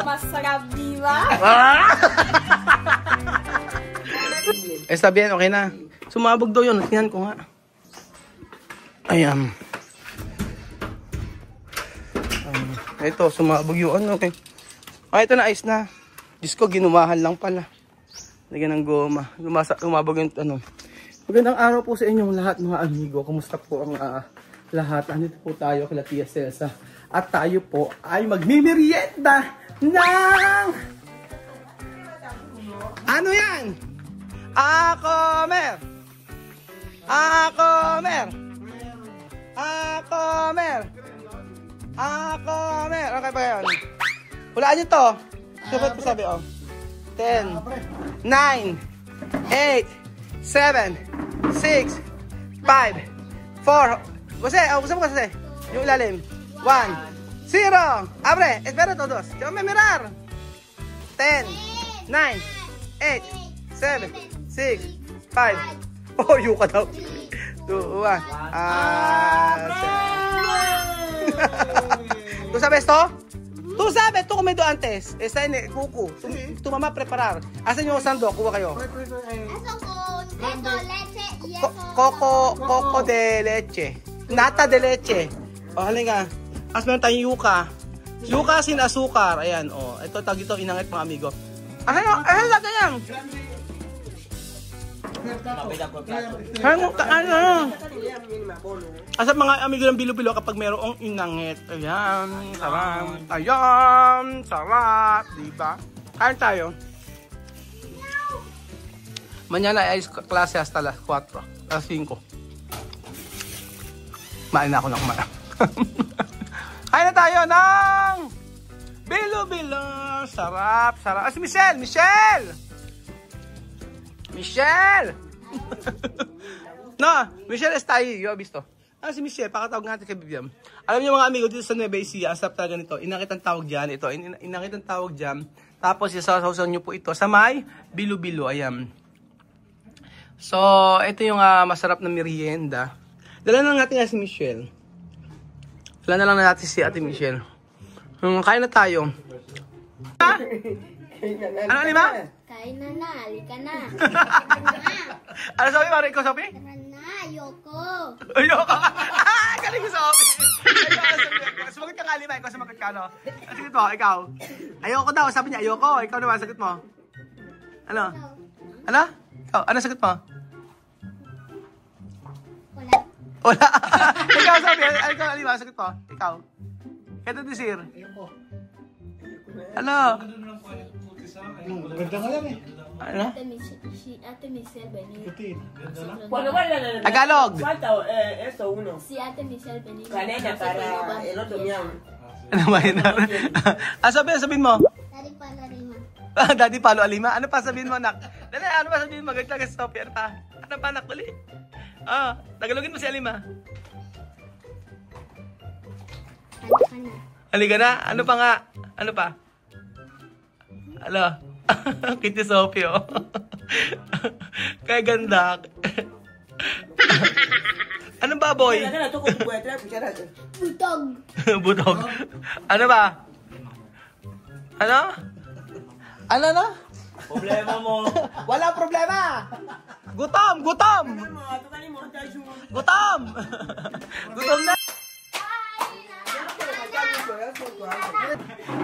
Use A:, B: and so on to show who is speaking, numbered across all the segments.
A: Masarap, di ba?
B: Sabihin, okay na. Sumabog daw yun. Tingnan ko nga. Ayan. Ito, sumabog yun. Okay. Ito na, ice na. Diyos ko, ginumahan lang pala. Lagyan ng goma. Lumabog yung ano. Magandang araw po sa inyong lahat, mga amigo. Kumusta po ang lahat? Andito po tayo kay Tia Celsa. At tayo po ay magmimerienda ng... Ano yan? Akomer! Akomer! Akomer! Akomer! Okay ba yun? Hulaan nyo to. Sabat ko sabi, oh. 10, 9, 8, 7, 6, 5, 4. Kasi, gusto mo kasi. Yung ilalim. 1, 0. Abre, espera todos. Yo me mirar. 10, 9, 8, 7, 6, 5. Oh, yuka daw. 2, 1. ¿Tú sabes to? Tú sabes, tú comido antes. Está en el cucu. Tu mamá preparar. Hacen yung sando, kuha kayo.
A: Eso con queso, leche y eso.
B: Coco de leche. Nata de leche. O, halika. As meron tayong yuka. Yuka sin asukar. Ayan, o. Ito, tag ito, inangit mga amigo. Ano natin yan? Asa mga amigo ng bilo-bilo kapag mayroong inangit. Ayan, sarap. Ayan, sarap. Diba? Kain tayo. Mañana ay klase hasta las 4. Las 5. Main na ako ng kumain. Kain na tayo ng bilo-bilo. Sarap, sarap. Si Michelle! Michelle! Michelle! No, Michelle está ahí. Yo he visto. Si Michelle, pakatawag natin kay Bibiam. Alam niyo mga amigo, dito sa Nueva Ecija, asap talaga nito. Inakit ang tawag dyan. Ito, inakit ang tawag dyan. Tapos, isasaw niyo po ito sa may bilo-bilo. Ayan. So, ito yung masarap na merienda. Dala na lang natin si Michelle. Dala na lang natin si Ate Michelle. Kain na tayo. Ha? Ano, Lima?
A: Kain na na, halika na.
B: Ano sabi, Mara? Ikaw sabi?
A: Tara na, ayoko.
B: Ayoko ka. Galing ko sabi. Sumagot ka nga, Lima. Ikaw sumagot ka, no? Sagot mo, ikaw. Ayoko daw. Sabi niya, ayoko. Ikaw naman, sagot mo. Ano? Ano? Ikaw, ano sagot mo?
A: Wala.
B: Wala. Ikaw sabi. Ikaw, Lima, sagot mo. Ikaw. Kaya desir.
C: Ayoko.
B: Ano?
C: Ganda nga lang eh.
B: Ano?
A: Ate Michelle Benito.
C: Putin. Ganda lang.
B: Tagalog.
A: Si Ate Michelle Benito.
D: Canela para el otro miau.
B: Ano ba yun? Sabihin mo.
A: Daddy pala rin.
B: Daddy Palo Alima. Ano pa sabihin mo, nak? Dali, ano pa sabihin mo? Gaglag sa Sophie. Ano pa? Ano pa, nak? Dali. Tagalogin mo si Alima. Halika na. Ano pa nga? Ano pa? Ano? Kitty Sophie, oh. Kaya ganda. Anong baboy?
A: Butog.
B: Butog. Ano ba? Ano? Ano na?
D: Problema mo.
B: Wala problema. Gutom, gutom. Gutom. Gutom na.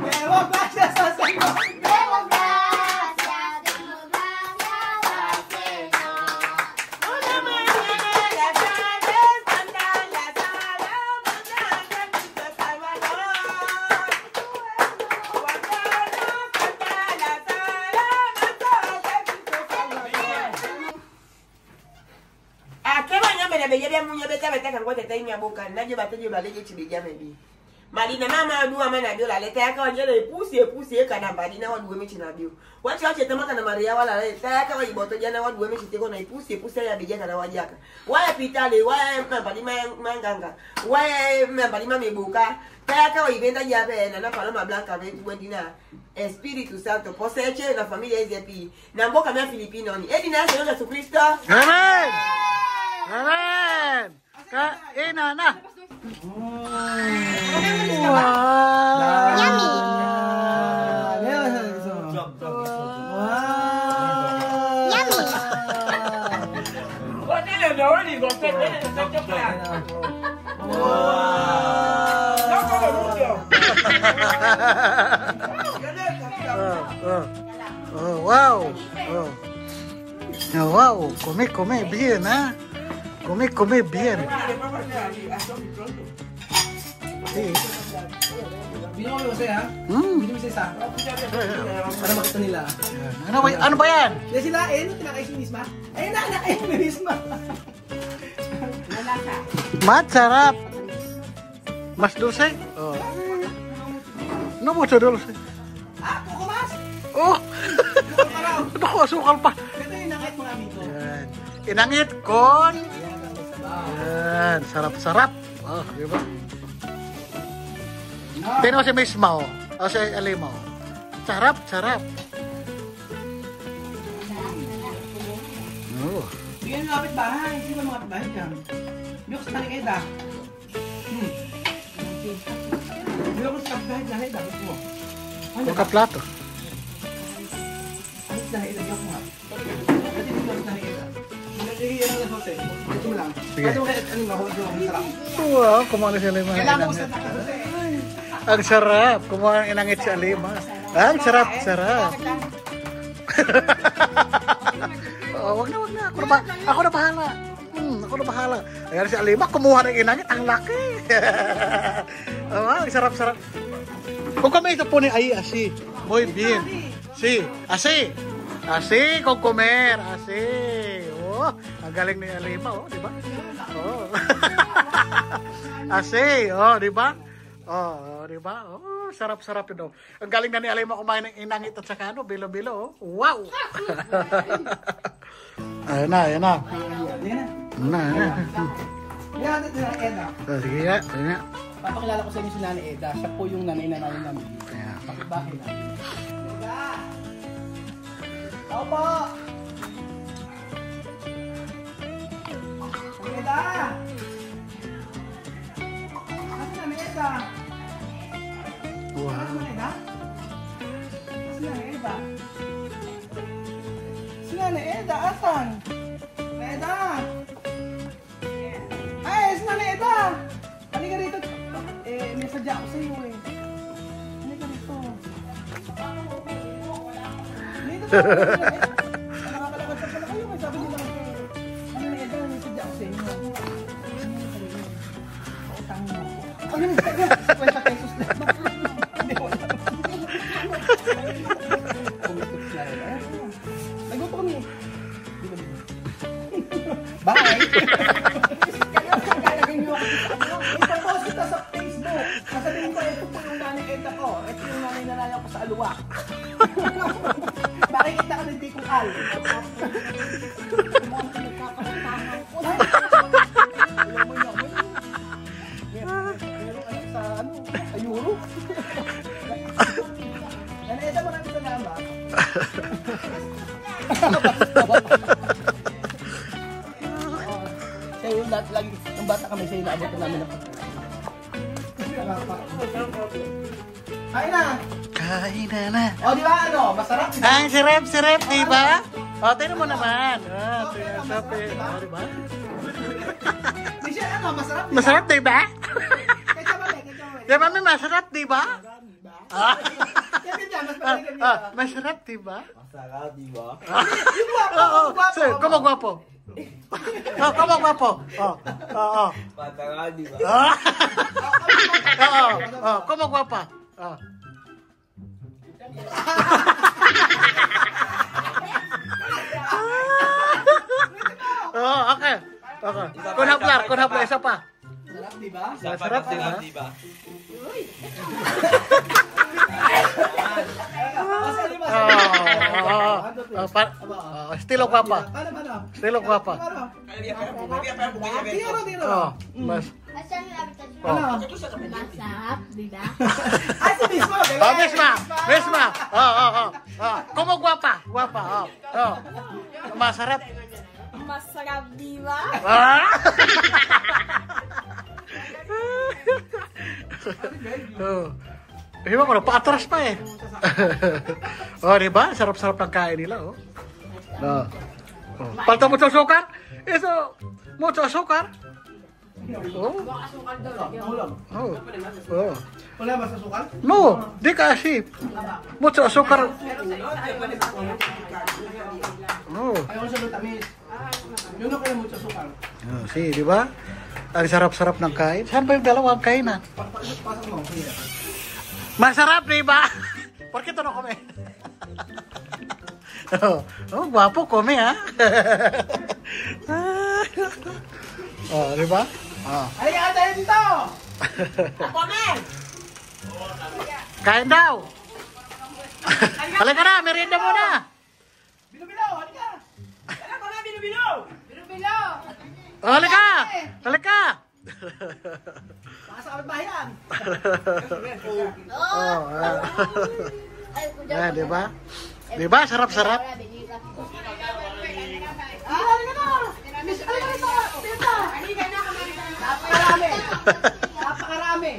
B: Demos gracias al Señor.
A: Demos gracias, demos gracias al Señor.
D: Una mañana las aves cantan las alabanzas de Cristo Salvador. Cuando nos canta las alabanzas de Cristo Salvador. ¿A qué mañana me la veía bien muy bien? Vete a guardar en mi boca. Nadie va a tener la leche chibilla me vi. Malina mama dua mana dio la leta yaka wanyele pusi kana malina wadu weme china bio. Wacha wacha tamaka na Maria wala leta yaka wa iboto jana wadu weme chiteko na pusi ya bijaka na wajaka. Waya pitale waya mbali manganga. Waya mbali mebuka. Yaka wa ibenda jabe na Paloma Blanca wendina. Espíritu Santo poseche na familia EZP. Na mboka mia Filipino ni. Edi na Yesu Kristo.
B: Amen.
C: 7. Kainan na.
A: Yummy. Yummy.
C: Wow. Wow, come bien, ¿eh? Come bien. Sí.
B: Bino kami kasi ha? Bino mo isa. Para makita nila.
C: Ano ba yan?
B: Yan sila, tinakay si Misma. Ayun na, nakay si Misma.
C: Masarap. Mas dulce? Oh. No mucho dulce.
B: Kuko mas!
C: Oh! Naku, asukal pa.
B: Ito yung nakait mga amigo.
C: Yan. Inangit kon. Yan, sarap-sarap. Oh, di ba? Tingnan mo si Misma, oh. O si Alima, oh. Sarap. Oh.
B: Bigyan yung lapit bahay. Sino mga kapit bahay dyan? Biyok sa talikeda. Biyok sa kapit bahay dyan. Dapat mo.
C: Buka plato.
B: Ano sa talikeda? Biyok mo nga. Pati biyok sa talikeda. Yan ang Jose. Ito mo lang.
C: Sige.
B: Ito mo kahit ano mahulog yung sarap.
C: Wow, kumano si Alima.
B: Kailangan mo sa Jose.
C: Ang sarap. Kumuha ng inangit si Alima. Ang sarap. Oh, wag na. Ako na bahala. Ako na bahala. Ayan si Alima, kumuha ng inangit. Ang laki. Ang sarap. Kung kami ito po ni ay así. Muy bien. Sí, así. Así, con comer. Así. Oh, ang galing ni Alima, oh, di ba? Oh. Así, oh, di ba? Oh, di ba? Oh, sarap-sarap yun. Ang galing na ni Alima kumain ng inangit at saka ano, bilo-bilo. Oh. Wow! Ayan na.
B: Yan na.
C: Yan.
B: Yan na Eda.
C: Sige nga.
B: Papakilala ko sa inyo si Nani Eda. Siya po yung nanay na namin namin.
C: Ayan.
B: Bakit na? Eda! Ako po! Eda! Kasi Nani Eda?
C: Wow.
B: Sila na Eda, asan? Eda! Ay, sila na Eda! Halika rito. May sadya ako sa iyo eh. Halika rito. Dito po. Nakakalakad sa pala kayo. May sabi nila ako. Ano na Eda, may sadya ako sa iyo. Utang mo. Ano yung 50 pesos na? Naguto kami. Bye! Ipapost kita sa Facebook. Sasabihin ko, ito po yung nanay Eda ko. Ito yung nanay nalayaw ko sa aluwa. Makikita ka ng di kong al. Sa Euro. Nanay Eda, maraming salamat. Sa'yo yung lagi, yung bata kami, sa'yo naabot na namin ng Kain na!
C: Kain na.
B: O, di ba ano? Masarap.
C: Ang sarap, di ba? O, tingnan mo naman. Sarap eh. O, di ba?
B: Di siya ano, masarap.
C: Masarap, di ba?
B: Kaya mami,
C: Di ba, may masarap, di ba?
B: Kaya dyan, mas magaling kami.
C: Masarap, di ba?
B: Masarap, di ba?
C: Oo, sir, kumagwapo. Oh, kumagwapo. Oo.
B: Masarap, di ba?
C: Oo, kumagwapa. Oh, okay. Kunhaplar, isa pa.
B: Masarap, di ba?
C: Masarap, di ba? Estilo guapa. Estilo guapa. Oh, mas.
A: Asan yung lapit tayo?
C: Oh.
A: Masarap, di ba?
B: Ay, si Misma!
C: Oh, Misma. Oh. Como guapa. Oh. Masarap.
A: Masarap, di ba?
C: Oh. Diba ko, paatras pa eh. Oh, diba? Sarap-sarap ng kain nila, oh. Oh. Oh. Palta mo sa sukar? Ito, mo sa sukar? Oh. Oh. Oh.
B: Wala ba sa sukal?
C: No, di kasi. Mo sa sukar. Oh.
B: Ayaw ko sa lutamis. Yun ako yung sa sukal.
C: Oh, see, di ba? Ang sarap-sarap ng kain. Saan ba yung dalawang kainan?
B: Pasok mo.
C: Masarap, di ba? Porque ito na kami. Oh, guwapo kami, ha? Oh, di ba? Oh.
B: Halika tayo dito!
D: Ako, men!
C: Kain daw! Halika na, merienda muna!
B: Bilo-bilo, halika!
D: Ano ko na, bilo-bilo?
A: Bilo-bilo!
C: Oh, halika! Halika!
B: Baka sa kapitbahayan!
C: Oh, di ba? Di ba? Sarap-sarap.
B: Halika na! Miss, halika na! Tita!
A: Halika na, kumain ka na.
B: Napakarami! Napakarami!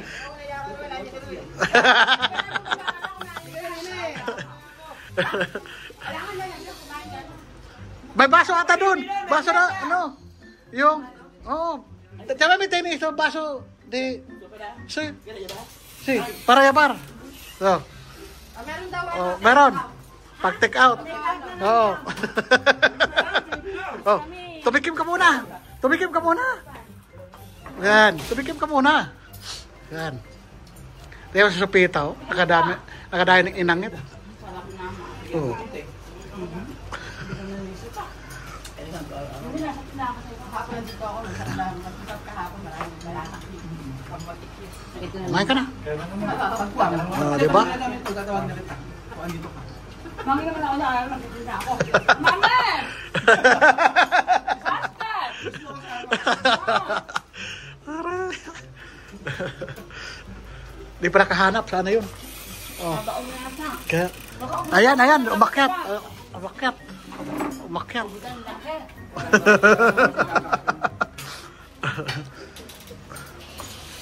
C: May baso ata dun. Baso na, ano? Yung, oh. Tama may tayo ito, baso de... Si, para yabar. So.
A: Meron daw.
C: Oh, meron. Pag take out. Oh. Oh, tumikim ka muna. Tumikim ka muna. Yan, tumikim ka muna. Yan. Tayo sa supita, oh. Nakadami ng inangit. Oh. Kumain ka na. Oh, di ba?
A: Mami naman ako na ayaw nakikita ako. Mami! Faster!
C: Di pa nakahanap. Sana yun. Oh. Kaya, ayan. Umakyat. Umakyat. Umakyat.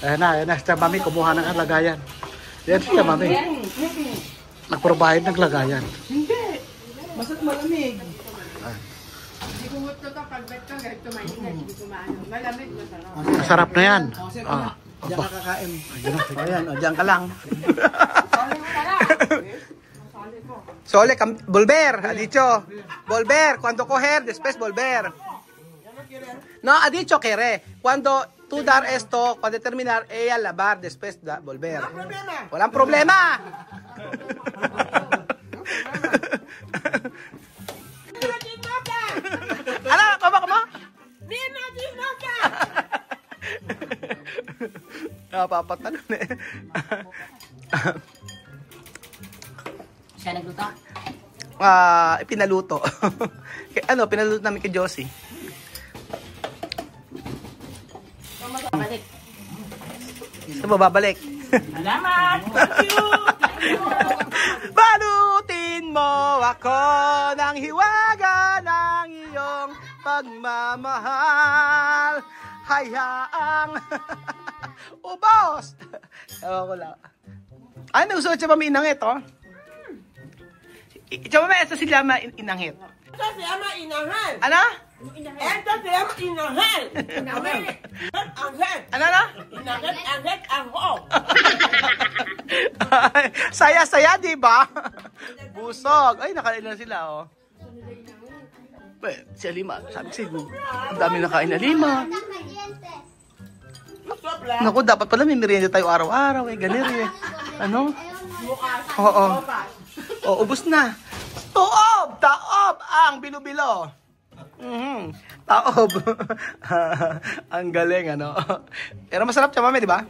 C: Ayan na. Siya mami, kumuha ng lagayan. Yan siya mami. Nag-provide ng lagayan.
B: Hindi! Basta't malamig.
A: Hindi ko gusto to pag-bet ka, ganito maingat, hindi ko maano. Malamig, masarap.
C: Masarap na yan.
B: Ah. Diyan ka kakain. Ayan, diyan ka lang.
A: Sorry mo pala. Sorry ko.
B: Sole, volver, ha dicho. Volver, cuando coger, después volver. No, ha dicho querer. Cuando tú dar esto, cuando terminar, ella lavar, después volver. Walang problema. Ano? Kama? Napapatalon eh.
A: Siya nagluto?
B: Pinaluto. Pinaluto namin kay Josie.
A: Balik.
B: Saan mo babalik?
A: Salamat! Thank you!
B: Balutin mo ako ng hiwaga ng iyong pagmamahal. Hayaang ubos. Ewan ko lang. Ay, nagusuot siya pa may inangit, oh. Siya pa may esa sila inangit.
D: Ito se llama inahal.
B: Ano?
D: Ito se llama inahal. Angel.
B: Ano?
D: Angel, anjo.
B: Saya-saya, di ba? Busog. Ay, nakain na sila, oh. Si Alima, sabi siguro, ang dami nakain na Alima. Naku, dapat pala may merienda tayo araw-araw, eh. Ganun, eh. Ano? Oo. O, ubos na. Taob ang bilo-bilo. Taob. Ang galing, ano. Pero masarap siya, mami, di ba?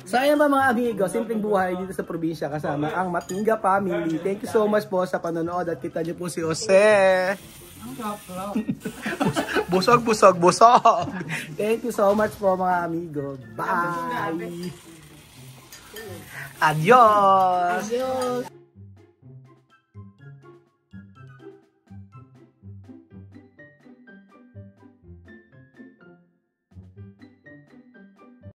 B: So ayan ba mga amigo, simpleng buhay dito sa probinsya kasama ang Matinga family. Thank you so much po sa panonood at kita niyo po si Jose. Busog. Thank you so much po mga amigo. Bye! Adios!